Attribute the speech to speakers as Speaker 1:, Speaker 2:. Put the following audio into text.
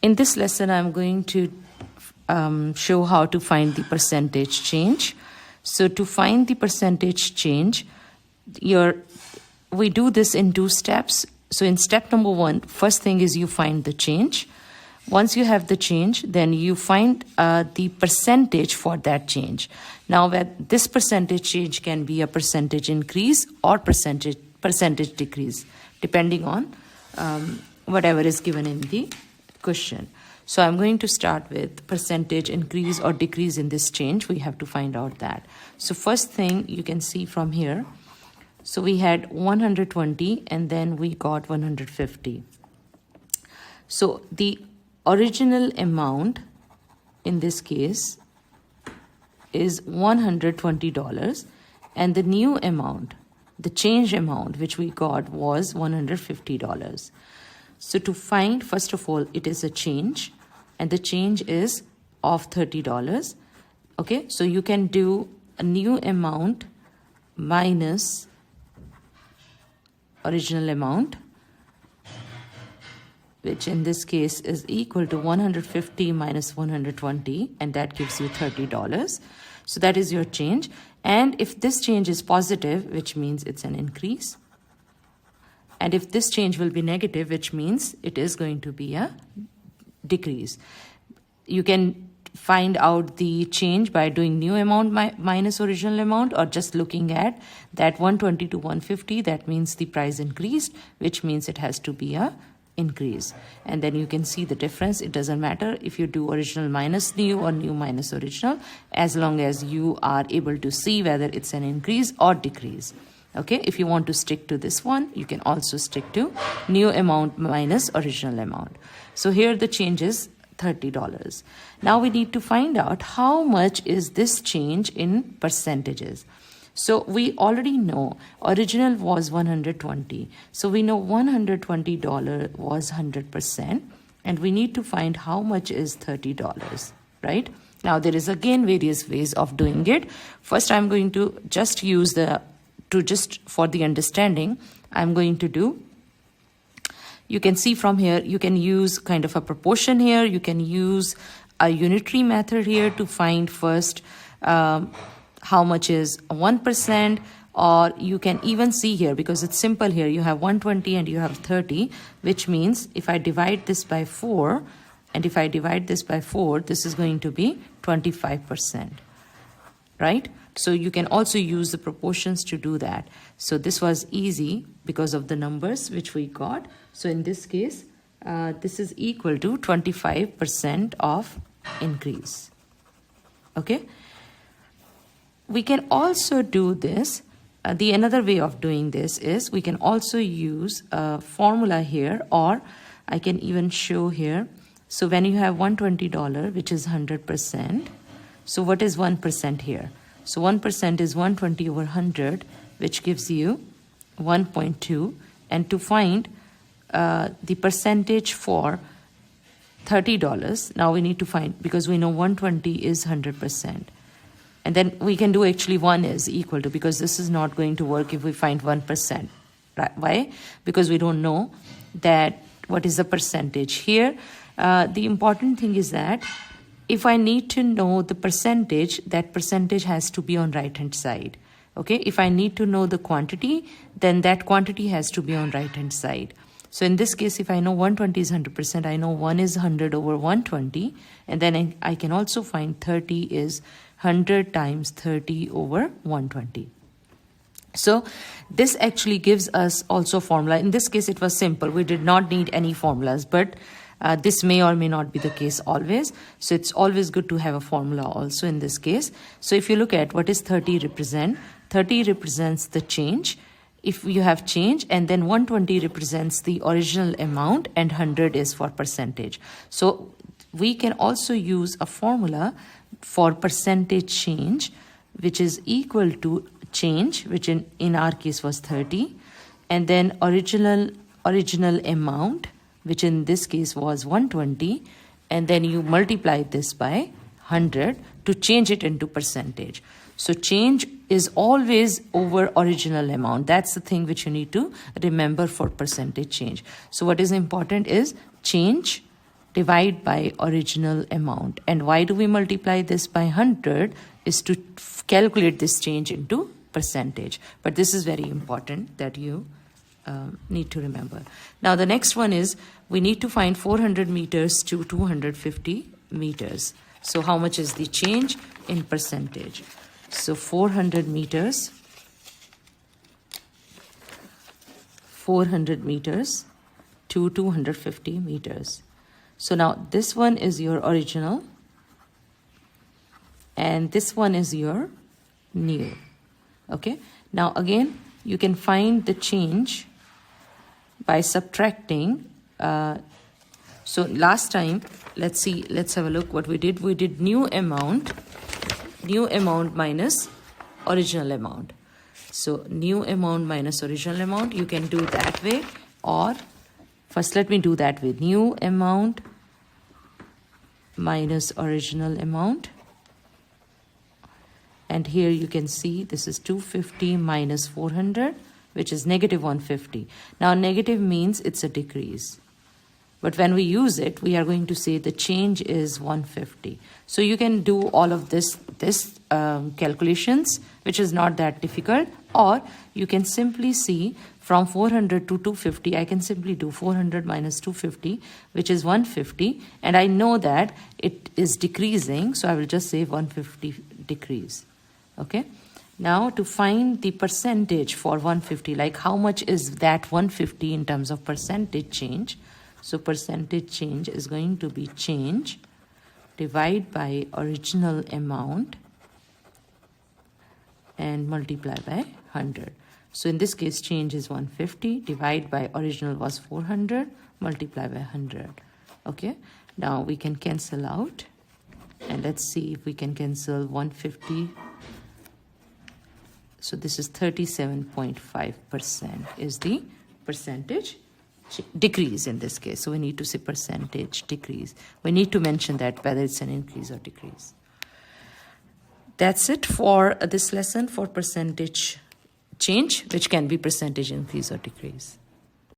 Speaker 1: In this lesson, I'm going to show how to find the percentage change. So to find the percentage change, we do this in 2 steps. So in step number 1, first thing is you find the change. Once you have the change, then you find the percentage for that change. Now, this percentage change can be a percentage increase or percentage decrease, depending on whatever is given in the question. So I'm going to start with percentage increase or decrease in this change. We have to find out that. So first thing you can see from here, so we had 120 and then we got 150. So the original amount in this case is $120, and the new amount, the change amount which we got, was $150. So to find, first of all, it is a change, and the change is of $30. Okay, so you can do a new amount minus original amount, which in this case is equal to 150 minus 120, and that gives you $30. So that is your change. And if this change is positive, which means it's an increase, and if this change will be negative, which means it is going to be a decrease. You can find out the change by doing new amount minus original amount, or just looking at that 120 to 150, that means the price increased, which means it has to be a increase. And then you can see the difference. It doesn't matter if you do original minus new or new minus original, as long as you are able to see whether it's an increase or decrease. Okay, if you want to stick to this one, you can also stick to new amount minus original amount. So here the change is $30. Now we need to find out how much is this change in percentages. So we already know original was 120. So we know $120 was 100%, and we need to find how much is $30, right? Now there is again various ways of doing it. First, I'm going to just use for the understanding, I'm going to do, you can see from here, you can use kind of a proportion here. You can use a unitary method here to find first how much is 1%, or you can even see here, because it's simple here, you have 120 and you have 30, which means if I divide this by 4, and if I divide this by 4, this is going to be 25%, right? So you can also use the proportions to do that. So this was easy because of the numbers which we got. So in this case, this is equal to 25% of increase. Okay. We can also do this. Another way of doing this is we can also use a formula here, or I can even show here. So when you have $120, which is 100%, so what is 1% here? So 1% is 120 over 100, which gives you 1.2. And to find the percentage for $30, now we need to find, because we know 120 is 100%. And then we can do actually 1 is equal to, because this is not going to work if we find 1%. Right? Why? Because we don't know that what is the percentage here. The important thing is that if I need to know the percentage, that percentage has to be on right-hand side. Okay, if I need to know the quantity, then that quantity has to be on right-hand side. So in this case, if I know 120 is 100%, I know 1 is 100 over 120, and then I can also find 30 is 100 times 30 over 120. So this actually gives us also a formula. In this case, it was simple. We did not need any formulas, but this may or may not be the case always. So it's always good to have a formula also in this case. So if you look at what is 30 represent, 30 represents the change. If you have change, and then 120 represents the original amount, and 100 is for percentage. So we can also use a formula for percentage change, which is equal to change, which in our case was 30, and then original amount, which in this case was 120, and then you multiply this by 100 to change it into percentage. So change is always over original amount. That's the thing which you need to remember for percentage change. So what is important is change divide by original amount. And why do we multiply this by 100 is to calculate this change into percentage. But this is very important that you need to remember. Now the next one is we need to find 400 meters to 250 meters. So how much is the change in percentage? So 400 meters to 250 meters. So now this one is your original and this one is your new. Okay, now again you can find the change by subtracting. So last time, let's have a look what we did. We did new amount minus original amount. So new amount minus original amount, you can do that way, or first let me do that way. New amount minus original amount. And here you can see this is 250 minus 400, which is negative 150. Now negative means it's a decrease. But when we use it, we are going to say the change is 150. So you can do all of this calculations, which is not that difficult. Or you can simply see from 400 to 250, I can simply do 400 minus 250, which is 150. And I know that it is decreasing, so I will just say 150 decrease. Okay. Now to find the percentage for 150, like how much is that 150 in terms of percentage change? So percentage change is going to be change divide by original amount and multiply by 100. So in this case, change is 150, divide by original was 400, multiply by 100. Okay, now we can cancel out, and let's see if we can cancel 150. So this is 37.5% is the percentage decrease in this case. So we need to say percentage decrease. We need to mention that whether it's an increase or decrease. That's it for this lesson for percentage change, which can be percentage increase or decrease.